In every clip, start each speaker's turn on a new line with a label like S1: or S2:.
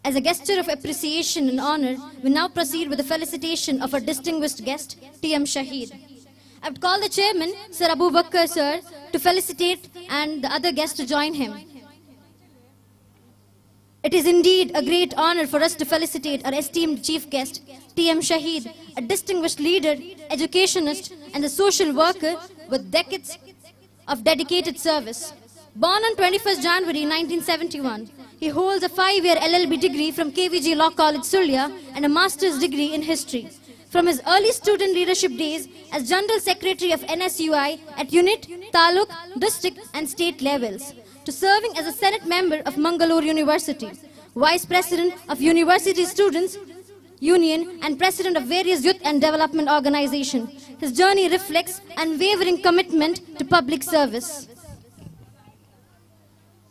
S1: As a gesture of appreciation and honor, we now proceed with the felicitation of our distinguished guest, T.M. Shahid. I would call the chairman, Sir Abu Bakr, sir, to felicitate and the other guests to join him. It is indeed a great honor for us to felicitate our esteemed chief guest, T.M. Shahid, a distinguished leader, educationist, and a social worker with decades of dedicated service. Born on 21st January 1971, he holds a 5-year LLB degree from KVG Law College, Surya, and a master's degree in history. From his early student leadership days as General Secretary of NSUI at unit, taluk, district, and state levels, to serving as a Senate member of Mangalore University, Vice President of University Students Union, and President of various youth and development organizations. His journey reflects unwavering commitment to public service.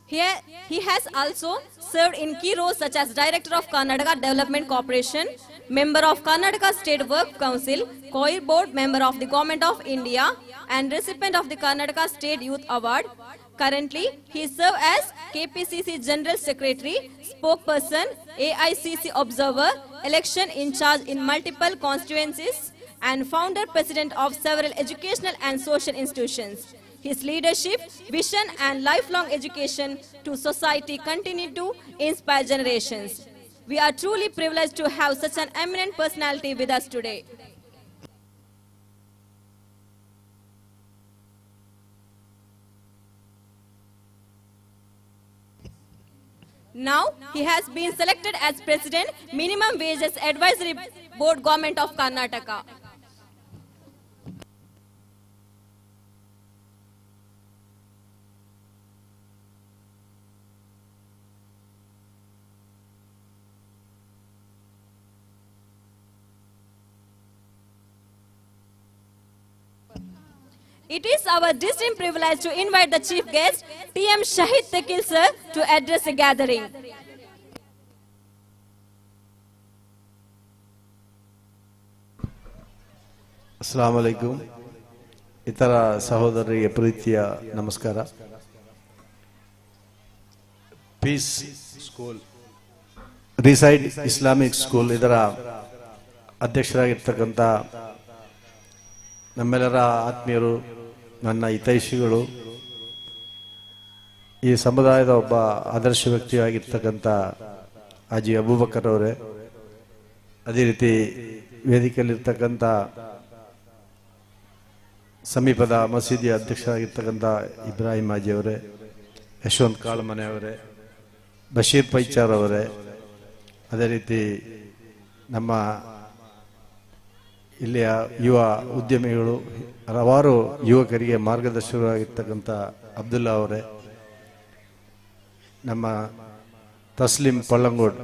S2: Here, he has also served in key roles such as Director of Karnataka Development Corporation, Member of Karnataka State Work Council, COIR Board Member of the Government of India, and recipient of the Karnataka State Youth Award. Currently, he serves as KPCC General Secretary, Spokesperson, AICC Observer, Election in Charge in multiple constituencies, and Founder President of several educational and social institutions. His leadership, vision, and lifelong education to society continue to inspire generations. We are truly privileged to have such an eminent personality with us today. Now, he has been selected as President, Minimum Wages Advisory Board, Government of Karnataka. It is our distinct privilege to invite the chief guest, T.M. Shahid Tekil sir, to address the gathering.
S3: Assalamu alaikum. Itara sahodariye ಪ್ರೀತಿಯ ನಮಸ್ಕಾರ. Peace School, Reside Islamic School ಇದರ ಅಧ್ಯಕ್ಷರಾಗಿರ್ತಕ್ಕಂಥ ನಮ್ಮೆಲ್ಲರ ಆತ್ಮೀಯರು, ನನ್ನ ಹಿತೈಷಿಗಳು, ಈ ಸಮುದಾಯದ ಒಬ್ಬ ಆದರ್ಶ ವ್ಯಕ್ತಿಯಾಗಿರ್ತಕ್ಕಂಥ ಹಾಜಿ ಅಬೂಬಕರ್ ಅವರೇ, ಅದೇ ರೀತಿ ವೇದಿಕೆಯಲ್ಲಿರ್ತಕ್ಕಂಥ ಸಮೀಪದ ಮಸೀದಿಯ ಅಧ್ಯಕ್ಷರಾಗಿರ್ತಕ್ಕಂಥ ಇಬ್ರಾಹಿಂ ಹಾಜಿ ಅವರೇ, ಯಶವಂತ್ ಕಾಳಮನೆ ಅವರೇ, ಬಶೀರ್ ಪೈಚಾರ್ ಅವರೇ, ಅದೇ ರೀತಿ ನಮ್ಮ ಇಲ್ಲಿಯ ಯುವ ಉದ್ಯಮಿಗಳು, ಹಲವಾರು ಯುವಕರಿಗೆ ಮಾರ್ಗದರ್ಶಕರಾಗಿರ್ತಕ್ಕಂಥ ಅಬ್ದುಲ್ಲಾ ಅವರೇ, ನಮ್ಮ ತಸ್ಲಿಂ ಪಳ್ಳಂಗೋಡ್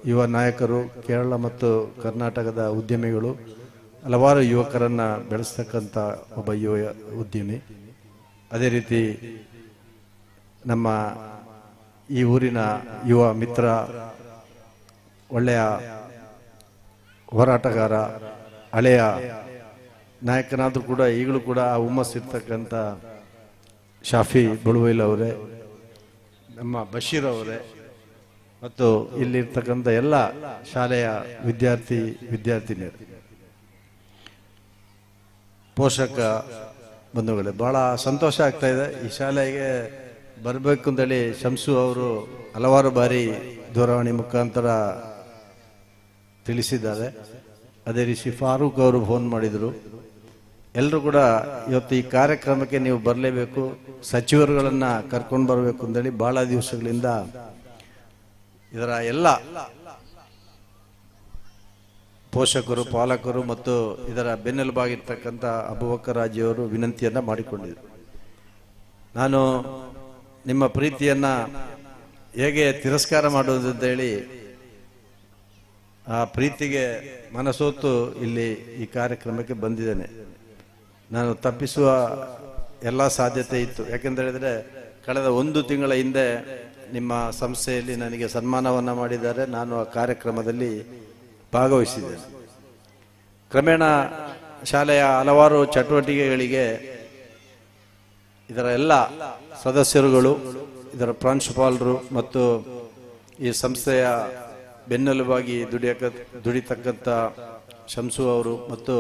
S3: ಯುವ ನಾಯಕರು, ಕೇರಳ ಮತ್ತು ಕರ್ನಾಟಕದ ಉದ್ಯಮಿಗಳು, ಹಲವಾರು ಯುವಕರನ್ನು ಬೆಳೆಸ್ತಕ್ಕಂಥ ಒಬ್ಬ ಯುವ ಉದ್ಯಮಿ. ಅದೇ ರೀತಿ ನಮ್ಮ ಈ ಊರಿನ ಯುವ ಮಿತ್ರ, ಒಳ್ಳೆಯ ಹೋರಾಟಗಾರ, ಹಳೆಯ ನಾಯಕನಾದರೂ ಕೂಡ ಈಗಲೂ ಕೂಡ ಆ ಹುಮ್ಮಸ್ಸಿರ್ತಕ್ಕಂಥ ಶಾಫಿ ಬಳುವೈಲ್ ಅವರೇ, ನಮ್ಮ ಬಶೀರ್ ಅವರೇ, ಮತ್ತು ಇಲ್ಲಿರ್ತಕ್ಕಂಥ ಎಲ್ಲ ಶಾಲೆಯ ವಿದ್ಯಾರ್ಥಿನಿಯರು, ಪೋಷಕ ಬಂಧುಗಳೇ, ಬಹಳ ಸಂತೋಷ ಆಗ್ತಾ ಇದೆ. ಈ ಶಾಲೆಗೆ ಬರಬೇಕು ಅಂತೇಳಿ ಶಂಸು ಅವರು ಹಲವಾರು ಬಾರಿ ದೂರವಾಣಿ ಮುಖಾಂತರ ತಿಳಿಸಿದ್ದಾರೆ. ಅದೇ ರೀತಿ ಫಾರೂಕ್ ಅವರು ಫೋನ್ ಮಾಡಿದರು. ಎಲ್ಲರೂ ಕೂಡ ಇವತ್ತು ಈ ಕಾರ್ಯಕ್ರಮಕ್ಕೆ ನೀವು ಬರಲೇಬೇಕು, ಸಚಿವರುಗಳನ್ನ ಕರ್ಕೊಂಡು ಬರಬೇಕು ಅಂತೇಳಿ ಬಹಳ ದಿವಸಗಳಿಂದ ಇದರ ಎಲ್ಲ ಪೋಷಕರು, ಪಾಲಕರು ಮತ್ತು ಇದರ ಬೆನ್ನೆಲುಬಾಗಿರ್ತಕ್ಕಂಥ ಅಬೂಬಕರ್ ಹಾಜಿ ಅವರು ವಿನಂತಿಯನ್ನ ಮಾಡಿಕೊಂಡಿದ್ರು. ನಾನು ನಿಮ್ಮ ಪ್ರೀತಿಯನ್ನ ಹೇಗೆ ತಿರಸ್ಕಾರ ಮಾಡೋದು ಅಂತ ಹೇಳಿ ಆ ಪ್ರೀತಿಗೆ ಮನಸೋತು ಇಲ್ಲಿ ಈ ಕಾರ್ಯಕ್ರಮಕ್ಕೆ ಬಂದಿದ್ದೇನೆ. ನಾನು ತಪ್ಪಿಸುವ ಎಲ್ಲ ಸಾಧ್ಯತೆ ಇತ್ತು. ಯಾಕೆಂತ ಹೇಳಿದ್ರೆ ಕಳೆದ 1 ತಿಂಗಳ ಹಿಂದೆ ನಿಮ್ಮ ಸಂಸ್ಥೆಯಲ್ಲಿ ನನಗೆ ಸನ್ಮಾನವನ್ನ ಮಾಡಿದ್ದಾರೆ. ನಾನು ಆ ಕಾರ್ಯಕ್ರಮದಲ್ಲಿ ಭಾಗವಹಿಸಿದೆ. ಕ್ರಮೇಣ ಶಾಲೆಯ ಹಲವಾರು ಚಟುವಟಿಕೆಗಳಿಗೆ ಇದರ ಎಲ್ಲ ಸದಸ್ಯರುಗಳು, ಇದರ ಪ್ರಾಂಶುಪಾಲರು ಮತ್ತು ಈ ಸಂಸ್ಥೆಯ ಬೆನ್ನೆಲುಬಾಗಿ ದುಡಿತಕ್ಕಂಥ ಶಂಸು ಅವರು ಮತ್ತು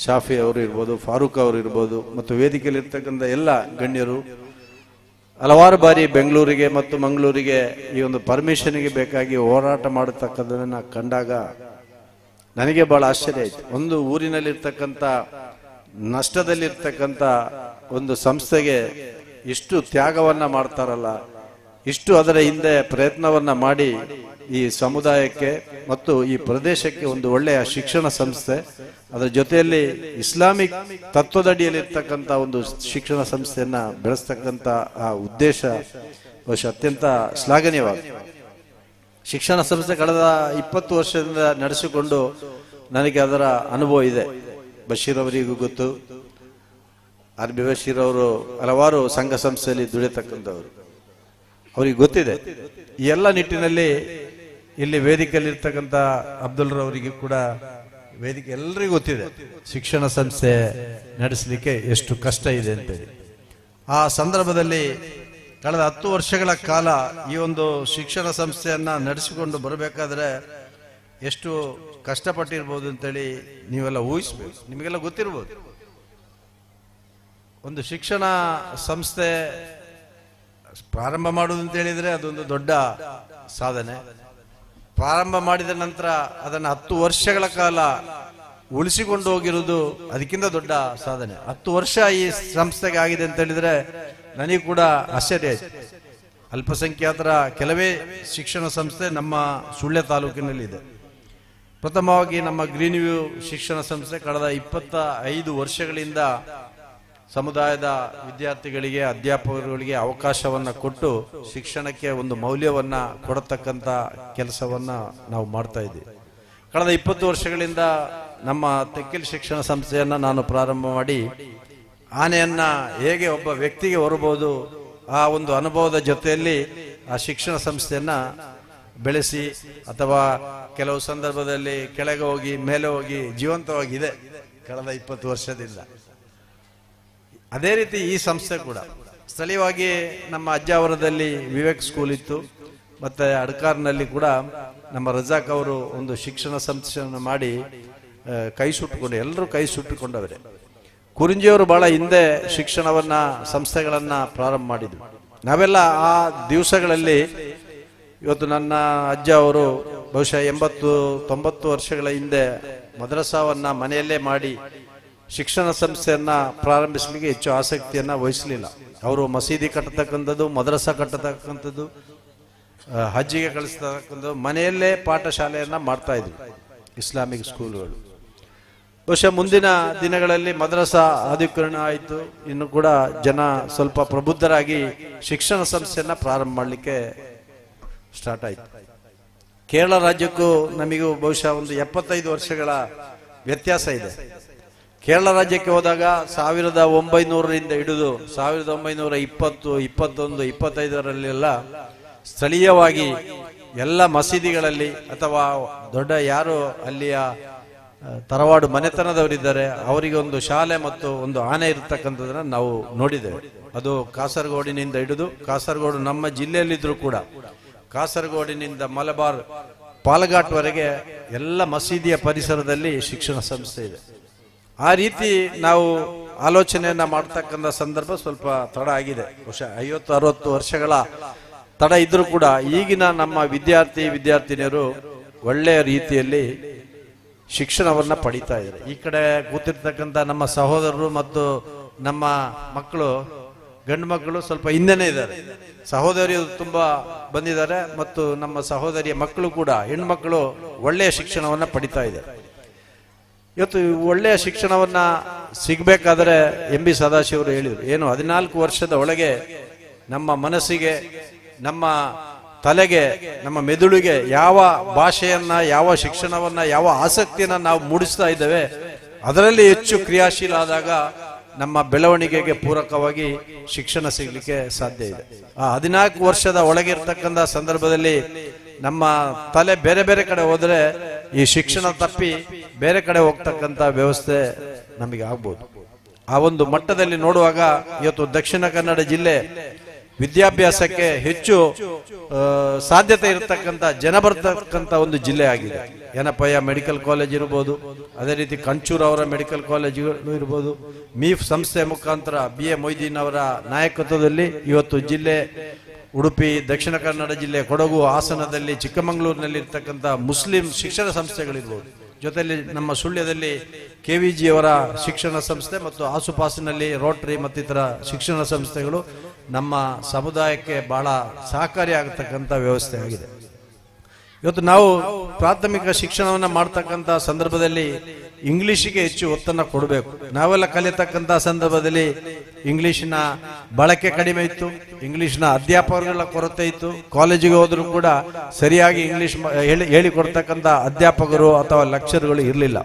S3: ಶಾಫಿ ಅವರು ಇರ್ಬೋದು, ಫಾರೂಕ್ ಅವರು ಇರ್ಬೋದು, ಮತ್ತು ವೇದಿಕೆಯಲ್ಲಿ ಇರ್ತಕ್ಕಂಥ ಎಲ್ಲ ಗಣ್ಯರು ಹಲವಾರು ಬಾರಿ ಬೆಂಗಳೂರಿಗೆ ಮತ್ತು ಮಂಗಳೂರಿಗೆ ಈ ಒಂದು ಪರ್ಮಿಷನ್ಗೆ ಬೇಕಾಗಿ ಹೋರಾಟ ಮಾಡತಕ್ಕದ್ದನ್ನು ಕಂಡಾಗ ನನಗೆ ಬಹಳ ಆಶ್ಚರ್ಯ ಆಯಿತು. ಒಂದು ಊರಿನಲ್ಲಿರ್ತಕ್ಕಂಥ ನಷ್ಟದಲ್ಲಿರ್ತಕ್ಕಂಥ ಒಂದು ಸಂಸ್ಥೆಗೆ ಇಷ್ಟು ತ್ಯಾಗವನ್ನ ಮಾಡ್ತಾರಲ್ಲ, ಇಷ್ಟು ಅದರ ಹಿಂದೆ ಪ್ರಯತ್ನವನ್ನ ಮಾಡಿ ಈ ಸಮುದಾಯಕ್ಕೆ ಮತ್ತು ಈ ಪ್ರದೇಶಕ್ಕೆ ಒಂದು ಒಳ್ಳೆಯ ಶಿಕ್ಷಣ ಸಂಸ್ಥೆ, ಅದರ ಜೊತೆಯಲ್ಲಿ ಇಸ್ಲಾಮಿಕ್ ತತ್ವದಡಿಯಲ್ಲಿರ್ತಕ್ಕಂಥ ಒಂದು ಶಿಕ್ಷಣ ಸಂಸ್ಥೆಯನ್ನ ಬೆಳೆಸ್ತಕ್ಕಂಥ ಆ ಉದ್ದೇಶ ಅತ್ಯಂತ ಶ್ಲಾಘನೀಯವಾಗಿದೆ. ಶಿಕ್ಷಣ ಸಂಸ್ಥೆ ಕಳೆದ 20 ವರ್ಷದಿಂದ ನಡೆಸಿಕೊಂಡು ನನಗೆ ಅದರ ಅನುಭವ ಇದೆ. ಬಶೀರ್ ಅವರಿಗೂ ಗೊತ್ತು, RB ಬಶೀರ್ ಅವರು ಹಲವಾರು ಸಂಘ ಸಂಸ್ಥೆಯಲ್ಲಿ ದುಡಿಯತಕ್ಕಂಥವ್ರು, ಅವರಿಗೆ ಗೊತ್ತಿದೆ. ಈ ಎಲ್ಲ ನಿಟ್ಟಿನಲ್ಲಿ ಇಲ್ಲಿ ವೇದಿಕೆಯಲ್ಲಿ ಇರ್ತಕ್ಕಂಥ ಅಬ್ದುಲ್ ರವರಿಗೆ ಕೂಡ ವೇದಿಕೆ ಎಲ್ಲರಿಗೂ ಗೊತ್ತಿದೆ ಶಿಕ್ಷಣ ಸಂಸ್ಥೆ ನಡೆಸಲಿಕ್ಕೆ ಎಷ್ಟು ಕಷ್ಟ ಇದೆ ಅಂತೇಳಿ. ಆ ಸಂದರ್ಭದಲ್ಲಿ ಕಳೆದ 10 ವರ್ಷಗಳ ಕಾಲ ಈ ಒಂದು ಶಿಕ್ಷಣ ಸಂಸ್ಥೆಯನ್ನ ನಡೆಸಿಕೊಂಡು ಬರಬೇಕಾದ್ರೆ ಎಷ್ಟು ಕಷ್ಟಪಟ್ಟಿರ್ಬೋದು ಅಂತೇಳಿ ನೀವೆಲ್ಲ ಊಹಿಸ್ಬೇಕು. ನಿಮಗೆಲ್ಲ ಗೊತ್ತಿರ್ಬೋದು, ಒಂದು ಶಿಕ್ಷಣ ಸಂಸ್ಥೆ ಪ್ರಾರಂಭ ಮಾಡುವುದು ಅಂತ ಹೇಳಿದ್ರೆ ಅದೊಂದು ದೊಡ್ಡ ಸಾಧನೆ. ಪ್ರಾರಂಭ ಮಾಡಿದ ನಂತರ ಅದನ್ನು 10 ವರ್ಷಗಳ ಕಾಲ ಉಳಿಸಿಕೊಂಡು ಹೋಗಿರುವುದು ಅದಕ್ಕಿಂತ ದೊಡ್ಡ ಸಾಧನೆ. 10 ವರ್ಷ ಈ ಸಂಸ್ಥೆಗೆ ಆಗಿದೆ ಅಂತ ಹೇಳಿದ್ರೆ ನನಗೆ ಕೂಡ ಆಶ್ಚರ್ಯ ಆಯ್ತು. ಅಲ್ಪಸಂಖ್ಯಾತರ ಕೆಲವೇ ಶಿಕ್ಷಣ ಸಂಸ್ಥೆ ನಮ್ಮ ಸುಳ್ಯ ತಾಲೂಕಿನಲ್ಲಿ ಇದೆ. ಪ್ರಥಮವಾಗಿ ನಮ್ಮ ಗ್ರೀನ್ ವ್ಯೂ ಶಿಕ್ಷಣ ಸಂಸ್ಥೆ ಕಳೆದ 25 ವರ್ಷಗಳಿಂದ ಸಮುದಾಯದ ವಿದ್ಯಾರ್ಥಿಗಳಿಗೆ, ಅಧ್ಯಾಪಕರುಗಳಿಗೆ ಅವಕಾಶವನ್ನ ಕೊಟ್ಟು ಶಿಕ್ಷಣಕ್ಕೆ ಒಂದು ಮೌಲ್ಯವನ್ನ ಕೊಡತಕ್ಕಂತ ಕೆಲಸವನ್ನ ನಾವು ಮಾಡ್ತಾ ಇದ್ದೀವಿ. ಕಳೆದ 20 ವರ್ಷಗಳಿಂದ ನಮ್ಮ ತೆಕ್ಕಿಲ್ ಶಿಕ್ಷಣ ಸಂಸ್ಥೆಯನ್ನ ನಾನು ಪ್ರಾರಂಭ ಮಾಡಿ ಆನೆಯನ್ನ ಹೇಗೆ ಒಬ್ಬ ವ್ಯಕ್ತಿಗೆ ಹೊರಬಹುದು ಆ ಒಂದು ಅನುಭವದ ಜೊತೆಯಲ್ಲಿ ಆ ಶಿಕ್ಷಣ ಸಂಸ್ಥೆಯನ್ನ ಬೆಳೆಸಿ, ಅಥವಾ ಕೆಲವು ಸಂದರ್ಭದಲ್ಲಿ ಕೆಳಗೆ ಹೋಗಿ ಮೇಲೆ ಹೋಗಿ ಜೀವಂತವಾಗಿದೆ ಕಳೆದ 20 ವರ್ಷದಿಂದ. ಅದೇ ರೀತಿ ಈ ಸಂಸ್ಥೆ ಕೂಡ ಸ್ಥಳೀಯವಾಗಿ ನಮ್ಮ ಅಜ್ಜಾವರದಲ್ಲಿ ವಿವೇಕ್ ಸ್ಕೂಲ್ ಇತ್ತು, ಮತ್ತೆ ಅಡ್ಕಾರ್ನಲ್ಲಿ ಕೂಡ ನಮ್ಮ ರಜಾಕ್ ಅವರು ಒಂದು ಶಿಕ್ಷಣ ಸಂಸ್ಥೆಯನ್ನು ಮಾಡಿ ಕೈ ಸುಟ್ಟುಕೊಂಡು, ಎಲ್ಲರೂ ಕೈ ಸುಟ್ಟುಕೊಂಡವರೇ. ಕುರಿಂಜಿಯವರು ಬಹಳ ಹಿಂದೆ ಶಿಕ್ಷಣವನ್ನ ಸಂಸ್ಥೆಗಳನ್ನ ಪ್ರಾರಂಭ ಮಾಡಿದ್ರು. ನಾವೆಲ್ಲ ಆ ದಿವಸಗಳಲ್ಲಿ, ಇವತ್ತು ನನ್ನ ಅಜ್ಜ ಅವರು ಬಹುಶಃ 80-90 ವರ್ಷಗಳ ಹಿಂದೆ ಮದ್ರಸಾವನ್ನ ಮನೆಯಲ್ಲೇ ಮಾಡಿ ಶಿಕ್ಷಣ ಸಂಸ್ಥೆಯನ್ನ ಪ್ರಾರಂಭಿಸಲಿಕ್ಕೆ ಹೆಚ್ಚು ಆಸಕ್ತಿಯನ್ನ ವಹಿಸಲಿಲ್ಲ. ಅವರು ಮಸೀದಿ ಕಟ್ಟತಕ್ಕಂಥದ್ದು, ಮದ್ರಸಾ ಕಟ್ಟತಕ್ಕಂಥದ್ದು, ಹಜ್ಜಿಗೆ ಕಳಿಸ್ತಕ್ಕಂಥದ್ದು, ಮನೆಯಲ್ಲೇ ಪಾಠಶಾಲೆಯನ್ನ ಮಾಡ್ತಾ ಇದ್ವಿ, ಇಸ್ಲಾಮಿಕ್ ಸ್ಕೂಲ್ಗಳು. ಬಹುಶಃ ಮುಂದಿನ ದಿನಗಳಲ್ಲಿ ಮದ್ರಸಾ ಆಧುನೀಕರಣ ಆಯಿತು, ಇನ್ನು ಕೂಡ ಜನ ಸ್ವಲ್ಪ ಪ್ರಬುದ್ಧರಾಗಿ ಶಿಕ್ಷಣ ಸಂಸ್ಥೆಯನ್ನ ಪ್ರಾರಂಭ ಮಾಡಲಿಕ್ಕೆ ಸ್ಟಾರ್ಟ್ ಆಯಿತು. ಕೇರಳ ರಾಜ್ಯಕ್ಕೂ ನಮಗೂ ಬಹುಶಃ ಒಂದು 75 ವರ್ಷಗಳ ವ್ಯತ್ಯಾಸ ಇದೆ. ಕೇರಳ ರಾಜ್ಯಕ್ಕೆ ಹೋದಾಗ 1900ರಿಂದ ಹಿಡಿದು 1920, 21, 25ರಲ್ಲೆಲ್ಲ ಸ್ಥಳೀಯವಾಗಿ ಎಲ್ಲ ಮಸೀದಿಗಳಲ್ಲಿ ಅಥವಾ ದೊಡ್ಡ ಯಾರು ಅಲ್ಲಿಯ ತರವಾಡು ಮನೆತನದವರಿದ್ದಾರೆ ಅವರಿಗೆ ಒಂದು ಶಾಲೆ ಮತ್ತು ಒಂದು ಆನೆ ಇರತಕ್ಕಂಥದ್ದನ್ನ ನಾವು ನೋಡಿದ್ದೇವೆ. ಅದು ಕಾಸರಗೋಡಿನಿಂದ ಹಿಡಿದು, ಕಾಸರಗೋಡು ನಮ್ಮ ಜಿಲ್ಲೆಯಲ್ಲಿದ್ರೂ ಕೂಡ ಕಾಸರಗೋಡಿನಿಂದ ಮಲಬಾರ್ ಪಾಲಘಾಟ್ ವರೆಗೆ ಎಲ್ಲ ಮಸೀದಿಯ ಪರಿಸರದಲ್ಲಿ ಶಿಕ್ಷಣ ಸಂಸ್ಥೆ ಇದೆ. ಆ ರೀತಿ ನಾವು ಆಲೋಚನೆಯನ್ನ ಮಾಡ್ತಕ್ಕಂಥ ಸಂದರ್ಭ ಸ್ವಲ್ಪ ತಡ ಆಗಿದೆ. ಬಹುಶಃ 50-60 ವರ್ಷಗಳ ತಡ ಇದ್ರೂ ಕೂಡ ಈಗಿನ ನಮ್ಮ ವಿದ್ಯಾರ್ಥಿನಿಯರು ಒಳ್ಳೆಯ ರೀತಿಯಲ್ಲಿ ಶಿಕ್ಷಣವನ್ನ ಪಡಿತಾ ಇದ್ದಾರೆ. ಈ ಕಡೆ ಕೂತಿರ್ತಕ್ಕಂಥ ನಮ್ಮ ಸಹೋದರರು ಮತ್ತು ನಮ್ಮ ಮಕ್ಕಳು, ಗಂಡು ಮಕ್ಕಳು ಸ್ವಲ್ಪ ಹಿಂದೆನೇ ಇದ್ದಾರೆ. ಸಹೋದರಿಯರು ತುಂಬಾ ಬಂದಿದ್ದಾರೆ ಮತ್ತು ನಮ್ಮ ಸಹೋದರಿಯ ಮಕ್ಕಳು ಕೂಡ, ಹೆಣ್ಮಕ್ಕಳು ಒಳ್ಳೆಯ ಶಿಕ್ಷಣವನ್ನ ಪಡಿತಾ ಇದ್ದಾರೆ. ಇವತ್ತು ಒಳ್ಳೆಯ ಶಿಕ್ಷಣವನ್ನ ಸಿಗ್ಬೇಕಾದ್ರೆ MB ಸದಾಶಿವರು ಹೇಳಿದ್ರು, ಏನು 14 ವರ್ಷದ ಒಳಗೆ ನಮ್ಮ ಮನಸ್ಸಿಗೆ, ನಮ್ಮ ತಲೆಗೆ, ನಮ್ಮ ಮೆದುಳಿಗೆ ಯಾವ ಭಾಷೆಯನ್ನ, ಯಾವ ಶಿಕ್ಷಣವನ್ನ, ಯಾವ ಆಸಕ್ತಿಯನ್ನ ನಾವು ಮೂಡಿಸ್ತಾ ಇದ್ದೇವೆ ಅದರಲ್ಲಿ ಹೆಚ್ಚು ಕ್ರಿಯಾಶೀಲ ಆದಾಗ ನಮ್ಮ ಬೆಳವಣಿಗೆಗೆ ಪೂರಕವಾಗಿ ಶಿಕ್ಷಣ ಸಿಗ್ಲಿಕ್ಕೆ ಸಾಧ್ಯ ಇದೆ. ಆ 14 ವರ್ಷದ ಒಳಗೆ ಇರ್ತಕ್ಕಂಥ ಸಂದರ್ಭದಲ್ಲಿ ನಮ್ಮ ತಲೆ ಬೇರೆ ಬೇರೆ ಕಡೆ ಹೋದ್ರೆ ಈ ಶಿಕ್ಷಣ ತಪ್ಪಿ ಬೇರೆ ಕಡೆ ಹೋಗ್ತಕ್ಕಂಥ ವ್ಯವಸ್ಥೆ ನಮಗೆ ಆಗ್ಬೋದು. ಆ ಒಂದು ಮಟ್ಟದಲ್ಲಿ ನೋಡುವಾಗ ಇವತ್ತು ದಕ್ಷಿಣ ಕನ್ನಡ ಜಿಲ್ಲೆ ವಿದ್ಯಾಭ್ಯಾಸಕ್ಕೆ ಹೆಚ್ಚು ಸಾಧ್ಯತೆ ಇರತಕ್ಕಂಥ ಜನ ಬರ್ತಕ್ಕಂಥ ಒಂದು ಜಿಲ್ಲೆ ಆಗಿದೆ. ಯನಪಯ್ಯ ಮೆಡಿಕಲ್ ಕಾಲೇಜ್ ಇರ್ಬೋದು, ಅದೇ ರೀತಿ ಕಂಚೂರ್ ಅವರ ಮೆಡಿಕಲ್ ಕಾಲೇಜುಗಳು ಇರ್ಬೋದು, ಮೀಫ್ ಸಂಸ್ಥೆ ಮುಖಾಂತರ BA ಮೊಯ್ದೀನ್ ಅವರ ನಾಯಕತ್ವದಲ್ಲಿ ಇವತ್ತು ಜಿಲ್ಲೆ ಉಡುಪಿ, ದಕ್ಷಿಣ ಕನ್ನಡ ಜಿಲ್ಲೆ, ಕೊಡಗು, ಹಾಸನದಲ್ಲಿ, ಚಿಕ್ಕಮಗಳೂರಿನಲ್ಲಿ ಇರ್ತಕ್ಕಂಥ ಮುಸ್ಲಿಂ ಶಿಕ್ಷಣ ಸಂಸ್ಥೆಗಳಿರ್ಬೋದು. ಜೊತೆಯಲ್ಲಿ ನಮ್ಮ ಸುಳ್ಯದಲ್ಲಿ KVG ಅವರ ಶಿಕ್ಷಣ ಸಂಸ್ಥೆ ಮತ್ತು ಆಸುಪಾಸಿನಲ್ಲಿ ರೋಟರಿ ಮತ್ತಿತರ ಶಿಕ್ಷಣ ಸಂಸ್ಥೆಗಳು ನಮ್ಮ ಸಮುದಾಯಕ್ಕೆ ಬಹಳ ಸಹಕಾರಿಯಾಗತಕ್ಕಂಥ ವ್ಯವಸ್ಥೆ ಆಗಿದೆ. ಇವತ್ತು ನಾವು ಪ್ರಾಥಮಿಕ ಶಿಕ್ಷಣವನ್ನ ಮಾಡ್ತಕ್ಕಂಥ ಸಂದರ್ಭದಲ್ಲಿ ಇಂಗ್ಲಿಷಿಗೆ ಹೆಚ್ಚು ಒತ್ತನ್ನು ಕೊಡಬೇಕು. ನಾವೆಲ್ಲ ಕಲಿಯತಕ್ಕಂಥ ಸಂದರ್ಭದಲ್ಲಿ ಇಂಗ್ಲಿಷಿನ ಬಳಕೆ ಕಡಿಮೆ ಇತ್ತು, ಇಂಗ್ಲಿಷ್ನ ಅಧ್ಯಾಪಕರುಗಳ ಕೊರತೆ ಇತ್ತು. ಕಾಲೇಜಿಗೆ ಹೋದ್ರೂ ಕೂಡ ಸರಿಯಾಗಿ ಇಂಗ್ಲಿಷ್ ಹೇಳಿಕೊಡ್ತಕ್ಕಂಥ ಅಧ್ಯಾಪಕರು ಅಥವಾ ಲೆಕ್ಚರ್ಗಳು ಇರಲಿಲ್ಲ.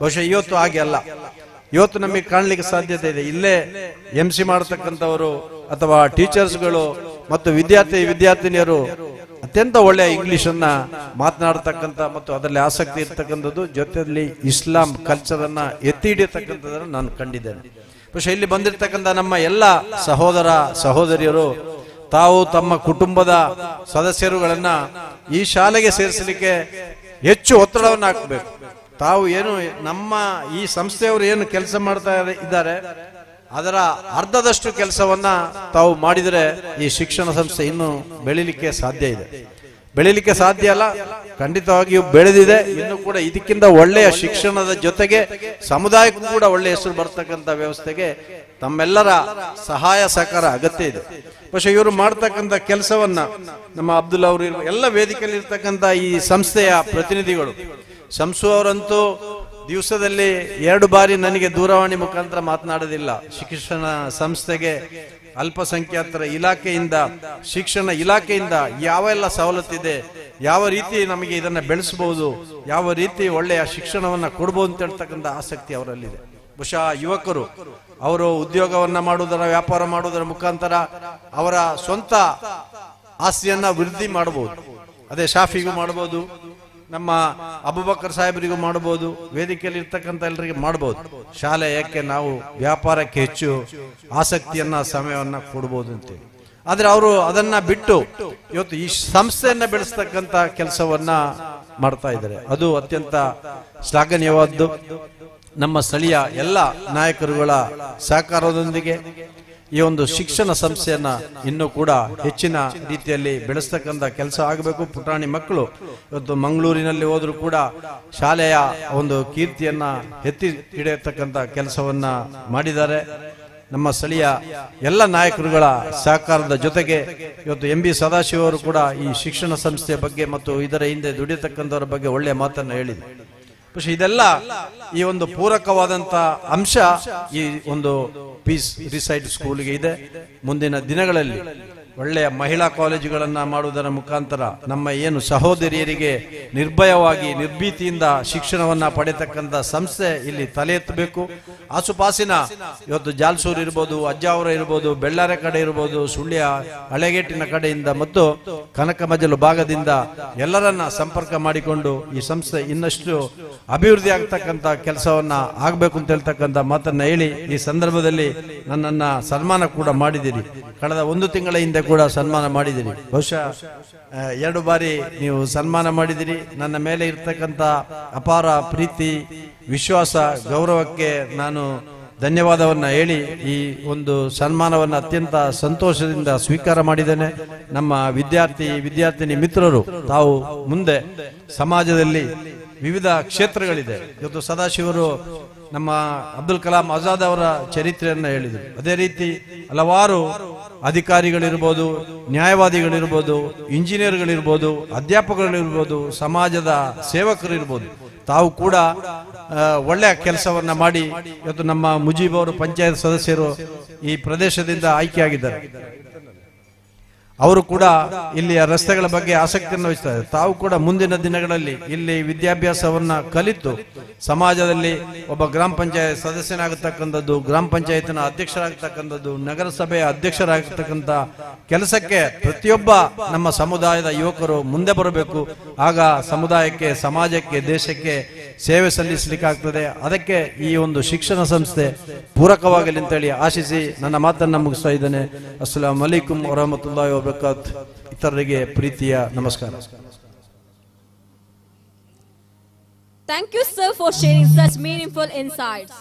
S3: ಬಹುಶಃ ಇವತ್ತು ಹಾಗೆ ಅಲ್ಲ. ಇವತ್ತು ನಮಗೆ ಕಾಣಲಿಕ್ಕೆ ಸಾಧ್ಯತೆ ಇದೆ. ಇಲ್ಲೇ MC ಮಾಡತಕ್ಕಂಥವರು ಅಥವಾ ಟೀಚರ್ಸ್ಗಳು ಮತ್ತು ವಿದ್ಯಾರ್ಥಿನಿಯರು ಅತ್ಯಂತ ಒಳ್ಳೆಯ ಇಂಗ್ಲಿಷ್ ಅನ್ನ ಮಾತನಾಡತಕ್ಕಂಥ ಮತ್ತು ಅದರಲ್ಲಿ ಆಸಕ್ತಿ ಇರ್ತಕ್ಕಂಥದ್ದು, ಜೊತೆಯಲ್ಲಿ ಇಸ್ಲಾಂ ಕಲ್ಚರ್ ಅನ್ನ ಎತ್ತಿ ಹಿಡಿಯತಕ್ಕಂಥದ್ದನ್ನು ನಾನು ಕಂಡಿದ್ದೇನೆ. ಬಹುಶಃ ಇಲ್ಲಿ ಬಂದಿರತಕ್ಕಂಥ ನಮ್ಮ ಎಲ್ಲ ಸಹೋದರ ಸಹೋದರಿಯರು ತಾವು ತಮ್ಮ ಕುಟುಂಬದ ಸದಸ್ಯರುಗಳನ್ನ ಈ ಶಾಲೆಗೆ ಸೇರಿಸಲಿಕ್ಕೆ ಹೆಚ್ಚು ಒತ್ತಡವನ್ನು ಹಾಕಬೇಕು. ತಾವು ಏನು ನಮ್ಮ ಈ ಸಂಸ್ಥೆಯವರು ಏನು ಕೆಲಸ ಮಾಡ್ತಾ ಇದ್ದಾರೆ ಅದರ ಅರ್ಧದಷ್ಟು ಕೆಲಸವನ್ನ ತಾವು ಮಾಡಿದರೆ ಈ ಶಿಕ್ಷಣ ಸಂಸ್ಥೆ ಇನ್ನೂ ಬೆಳಿಲಿಕ್ಕೆ ಸಾಧ್ಯ ಇದೆ. ಬೆಳಿಲಿಕ್ಕೆ ಸಾಧ್ಯ ಅಲ್ಲ, ಖಂಡಿತವಾಗಿಯೂ ಬೆಳೆದಿದೆ. ಇನ್ನು ಕೂಡ ಇದಕ್ಕಿಂತ ಒಳ್ಳೆಯ ಶಿಕ್ಷಣದ ಜೊತೆಗೆ ಸಮುದಾಯಕ್ಕೂ ಕೂಡ ಒಳ್ಳೆಯ ಹೆಸರು ಬರ್ತಕ್ಕಂಥ ವ್ಯವಸ್ಥೆಗೆ ತಮ್ಮೆಲ್ಲರ ಸಹಾಯ ಸಹಕಾರ ಅಗತ್ಯ ಇದೆ. പക്ഷെ ಇವರು ಮಾಡ್ತಕ್ಕಂಥ ಕೆಲಸವನ್ನ ನಮ್ಮ ಅಬ್ದುಲ್ ಅವರು ಎಲ್ಲ ವೇದಿಕೆಯಲ್ಲಿ ಇರ್ತಕ್ಕಂಥ ಈ ಸಂಸ್ಥೆಯ ಪ್ರತಿನಿಧಿಗಳು, ಶಂಸು ಅವರಂತೂ ದಿವಸದಲ್ಲಿ 2 ಬಾರಿ ನನಗೆ ದೂರವಾಣಿ ಮುಖಾಂತರ ಮಾತನಾಡೋದಿಲ್ಲ. ಶಿಕ್ಷಣ ಸಂಸ್ಥೆಗೆ ಅಲ್ಪಸಂಖ್ಯಾತರ ಇಲಾಖೆಯಿಂದ, ಶಿಕ್ಷಣ ಇಲಾಖೆಯಿಂದ ಯಾವೆಲ್ಲ ಸವಲತ್ತಿದೆ, ಯಾವ ರೀತಿ ನಮಗೆ ಇದನ್ನ ಬೆಳೆಸಬಹುದು, ಯಾವ ರೀತಿ ಒಳ್ಳೆಯ ಶಿಕ್ಷಣವನ್ನ ಕೊಡಬಹುದು ಅಂತ ಹೇಳ್ತಕ್ಕಂಥ ಆಸಕ್ತಿ ಅವರಲ್ಲಿದೆ. ಬಹುಶಃ ಯುವಕರು ಅವರು ಉದ್ಯೋಗವನ್ನ ಮಾಡುವುದರ, ವ್ಯಾಪಾರ ಮಾಡುವುದರ ಮುಖಾಂತರ ಅವರ ಸ್ವಂತ ಆಸ್ತಿಯನ್ನ ವೃದ್ಧಿ ಮಾಡಬಹುದು. ಅದೇ ಶಾಫಿಗೂ ಮಾಡಬಹುದು, ನಮ್ಮ ಅಬೂಬಕರ್ ಸಾಹೇಬರಿಗೂ ಮಾಡಬಹುದು, ವೇದಿಕೆಯಲ್ಲಿ ಇರ್ತಕ್ಕಂಥ ಎಲ್ಲರಿಗೆ ಮಾಡಬಹುದು. ಶಾಲೆ ಯಾಕೆ ನಾವು ವ್ಯಾಪಾರಕ್ಕೆ ಹೆಚ್ಚು ಆಸಕ್ತಿಯನ್ನ ಸಮಯವನ್ನ ಕೊಡಬಹುದು ಅಂತೇಳಿ. ಆದ್ರೆ ಅವರು ಅದನ್ನ ಬಿಟ್ಟು ಇವತ್ತು ಈ ಸಂಸ್ಥೆಯನ್ನ ಬೆಳೆಸ್ತಕ್ಕಂಥ ಕೆಲಸವನ್ನ ಮಾಡ್ತಾ ಇದ್ದಾರೆ. ಅದು ಅತ್ಯಂತ ಶ್ಲಾಘನೀಯವಾದ್ದು. ನಮ್ಮ ಸ್ಥಳೀಯ ಎಲ್ಲ ನಾಯಕರುಗಳ ಸಹಕಾರದೊಂದಿಗೆ ಈ ಒಂದು ಶಿಕ್ಷಣ ಸಂಸ್ಥೆಯನ್ನ ಇನ್ನೂ ಕೂಡ ಹೆಚ್ಚಿನ ರೀತಿಯಲ್ಲಿ ಬೆಳೆಸ್ತಕ್ಕಂಥ ಕೆಲಸ ಆಗಬೇಕು. ಪುಟಾಣಿ ಮಕ್ಕಳು ಇವತ್ತು ಮಂಗಳೂರಿನಲ್ಲಿ ಹೋದ್ರೂ ಕೂಡ ಶಾಲೆಯ ಒಂದು ಕೀರ್ತಿಯನ್ನ ಎತ್ತಿ ಹಿಡಿಯತಕ್ಕಂಥ ಕೆಲಸವನ್ನ ಮಾಡಿದ್ದಾರೆ. ನಮ್ಮ ಸ್ಥಳೀಯ ಎಲ್ಲ ನಾಯಕರುಗಳ ಸಹಕಾರದ ಜೊತೆಗೆ ಇವತ್ತು MB ಸದಾಶಿವ ಅವರು ಕೂಡ ಈ ಶಿಕ್ಷಣ ಸಂಸ್ಥೆಯ ಬಗ್ಗೆ ಮತ್ತು ಇದರ ಹಿಂದೆ ದುಡಿಯತಕ್ಕಂಥವರ ಬಗ್ಗೆ ಒಳ್ಳೆಯ ಮಾತನ್ನ ಹೇಳಿದೆ. പക്ഷെ ಇದೆಲ್ಲ ಈ ಒಂದು ಪೂರಕವಾದಂತ ಅಂಶ ಈ ಒಂದು ಪೀಸ್ ರಿಸೈಡ್ ಸ್ಕೂಲ್ಗೆ ಇದೆ. ಮುಂದಿನ ದಿನಗಳಲ್ಲಿ ಒಳ್ಳೆಯ ಮಹಿಳಾ ಕಾಲೇಜುಗಳನ್ನ ಮಾಡುವುದರ ಮುಖಾಂತರ ನಮ್ಮ ಏನು ಸಹೋದರಿಯರಿಗೆ ನಿರ್ಭಯವಾಗಿ ನಿರ್ಭೀತಿಯಿಂದ ಶಿಕ್ಷಣವನ್ನ ಪಡೆಯತಕ್ಕಂಥ ಸಂಸ್ಥೆ ಇಲ್ಲಿ ತಲೆ ಎತ್ತಬೇಕು. ಆಸುಪಾಸಿನ ಇವತ್ತು ಜಾಲ್ಸೂರು ಇರ್ಬೋದು, ಅಜ್ಜಾವರ ಇರ್ಬೋದು, ಬೆಳ್ಳಾರೆ ಕಡೆ ಇರ್ಬೋದು, ಸುಳ್ಯ ಹಳೆಗೇಟಿನ ಕಡೆಯಿಂದ ಮತ್ತು ಕನಕಮಜಲು ಭಾಗದಿಂದ ಎಲ್ಲರನ್ನ ಸಂಪರ್ಕ ಮಾಡಿಕೊಂಡು ಈ ಸಂಸ್ಥೆ ಇನ್ನಷ್ಟು ಅಭಿವೃದ್ಧಿ ಆಗ್ತಕ್ಕಂಥ ಕೆಲಸವನ್ನ ಆಗ್ಬೇಕು ಅಂತ ಹೇಳ್ತಕ್ಕಂಥ ಮಾತನ್ನ ಹೇಳಿ ಈ ಸಂದರ್ಭದಲ್ಲಿ ನನ್ನನ್ನ ಸನ್ಮಾನ ಕೂಡ ಮಾಡಿದಿರಿ. ಕಳೆದ 1 ತಿಂಗಳ ಹಿಂದೆ ಕೂಡ ಸನ್ಮಾನ ಮಾಡಿದಿರಿ. ಬಹುಶಃ 2 ಬಾರಿ ನೀವು ಸನ್ಮಾನ ಮಾಡಿದಿರಿ. ನನ್ನ ಮೇಲೆ ಇರ್ತಕ್ಕಂಥ ಅಪಾರ ಪ್ರೀತಿ, ವಿಶ್ವಾಸ, ಗೌರವಕ್ಕೆ ನಾನು ಧನ್ಯವಾದವನ್ನ ಹೇಳಿ ಈ ಒಂದು ಸನ್ಮಾನವನ್ನು ಅತ್ಯಂತ ಸಂತೋಷದಿಂದ ಸ್ವೀಕಾರ ಮಾಡಿದ್ದೇನೆ. ನಮ್ಮ ವಿದ್ಯಾರ್ಥಿನಿ ಮಿತ್ರರು ತಾವು ಮುಂದೆ ಸಮಾಜದಲ್ಲಿ ವಿವಿಧ ಕ್ಷೇತ್ರಗಳಿದೆ. ಇವತ್ತು ಸದಾಶಿವರು ನಮ್ಮ ಅಬ್ದುಲ್ ಕಲಾಂ ಆಜಾದ್ ಅವರ ಚರಿತ್ರೆಯನ್ನ ಹೇಳಿದರು. ಅದೇ ರೀತಿ ಹಲವಾರು ಅಧಿಕಾರಿಗಳಿರ್ಬೋದು, ನ್ಯಾಯವಾದಿಗಳಿರ್ಬೋದು, ಇಂಜಿನಿಯರ್ಗಳಿರ್ಬೋದು, ಅಧ್ಯಾಪಕಗಳಿರ್ಬೋದು, ಸಮಾಜದ ಸೇವಕರಿರ್ಬೋದು, ತಾವು ಕೂಡ ಒಳ್ಳೆಯ ಕೆಲಸವನ್ನ ಮಾಡಿ ಇವತ್ತು ನಮ್ಮ ಮುಜೀಬ್ ಅವರು ಪಂಚಾಯತ್ ಸದಸ್ಯರು ಈ ಪ್ರದೇಶದಿಂದ ಆಯ್ಕೆಯಾಗಿದ್ದಾರೆ. ಅವರು ಕೂಡ ಇಲ್ಲಿಯ ರಸ್ತೆಗಳ ಬಗ್ಗೆ ಆಸಕ್ತಿಯನ್ನು ವಹಿಸ್ತಾರೆ. ತಾವು ಕೂಡ ಮುಂದಿನ ದಿನಗಳಲ್ಲಿ ಇಲ್ಲಿ ವಿದ್ಯಾಭ್ಯಾಸವನ್ನ ಕಲಿತು ಸಮಾಜದಲ್ಲಿ ಒಬ್ಬ ಗ್ರಾಮ ಪಂಚಾಯತ್ ಸದಸ್ಯನಾಗತಕ್ಕಂಥದ್ದು, ಗ್ರಾಮ ಪಂಚಾಯತ್ನ ಅಧ್ಯಕ್ಷರಾಗತಕ್ಕಂಥದ್ದು, ನಗರಸಭೆಯ ಅಧ್ಯಕ್ಷರಾಗತಕ್ಕಂಥ ಕೆಲಸಕ್ಕೆ ಪ್ರತಿಯೊಬ್ಬ ನಮ್ಮ ಸಮುದಾಯದ ಯುವಕರು ಮುಂದೆ ಬರಬೇಕು. ಆಗ ಸಮುದಾಯಕ್ಕೆ, ಸಮಾಜಕ್ಕೆ, ದೇಶಕ್ಕೆ ಸೇವೆ ಸಲ್ಲಿಸಲಿಕ್ಕಾಗ್ತದೆ. ಅದಕ್ಕೆ ಈ ಒಂದು ಶಿಕ್ಷಣ ಸಂಸ್ಥೆ ಪೂರಕವಾಗಲಿ ಅಂತೇಳಿ ಆಶಿಸಿ ನನ್ನ ಮಾತನ್ನು ಮುಗಿಸ್ತಾ ಇದ್ದೇನೆ. ಅಸ್ಸಲಾಮು ಅಲೈಕುಂ ವರಹಮತುಲ್ಲಾಹಿ ವಬರಕಾತ್. ಇತರರಿಗೆ ಪ್ರೀತಿಯ ನಮಸ್ಕಾರ.
S2: Thank you, sir, for sharing such meaningful insights.